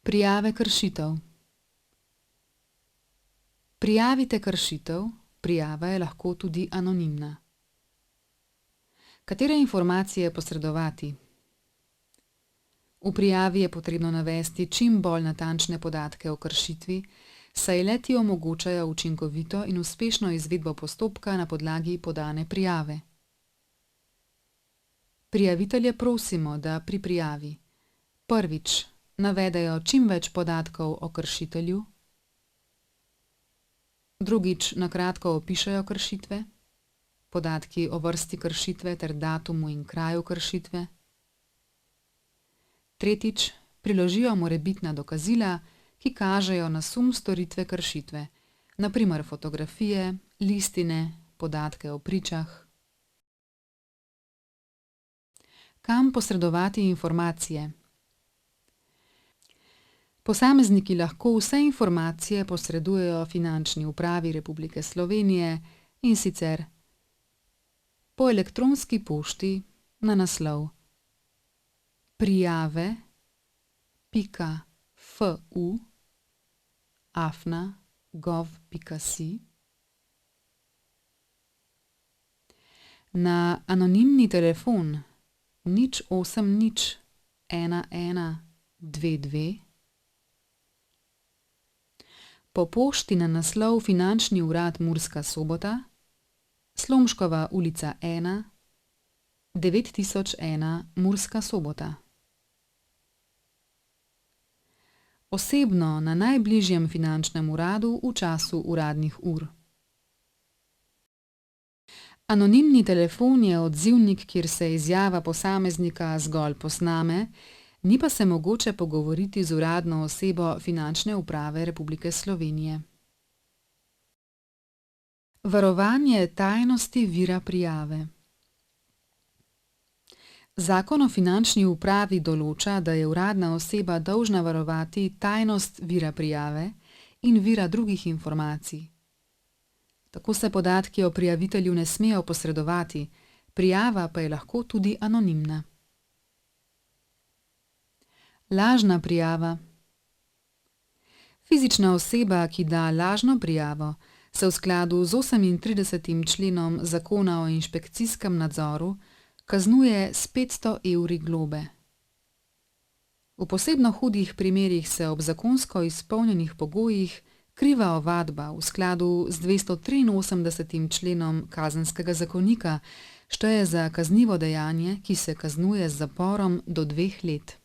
Prijave kršitev. Prijavite kršitev, prijava je lahko tudi anonimna. Katere informacije posredovati? V prijavi je potrebno navesti čim bolj natančne podatke o kršitvi, saj le-ti omogočajo učinkovito in uspešno izvedbo postopka na podlagi podane prijave. Prijavitelje prosimo, da pri prijavi prvič navedejo čim več podatkov o kršitelju, drugič na kratko opišejo kršitve, podatki o vrsti kršitve ter datumu in kraju kršitve, tretjič priložijo morebitna dokazila, ki kažejo na sum storitve kršitve, na primer fotografije, listine, podatke o pričah. Kam posredovati informacije? Posamezniki lahko vse informacije posredujejo Finančni upravi Republike Slovenije, in sicer po elektronski pošti na naslov prijave.fu@gov.si, na anonimni telefon 080 1122, po pošti na naslov Finančni urad Murska Sobota, Slomškova ulica 1, 9001 Murska Sobota. Osebno na najbližjem finančnem uradu v času uradnih ur. Anonimni telefon je odzivnik, kjer se izjava posameznika zgolj posname, ni pa se mogoče pogovoriti z uradno osebo Finančne uprave Republike Slovenije. Varovanje tajnosti vira prijave. Zakon o Finančni upravi določa, da je uradna oseba dolžna varovati tajnost vira prijave in vira drugih informacij. Tako se podatki o prijavitelju ne smejo posredovati, prijava pa je lahko tudi anonimna. Lažna prijava. Fizična oseba, ki da lažno prijavo, se v skladu z 38. členom Zakona o inšpekcijskem nadzoru kaznuje s 500 evri globe. V posebno hudih primerih se ob zakonsko izpolnjenih pogojih kriva ovadba v skladu z 283. členom Kazenskega zakonika šteje za kaznivo dejanje, ki se kaznuje z zaporom do 2 let.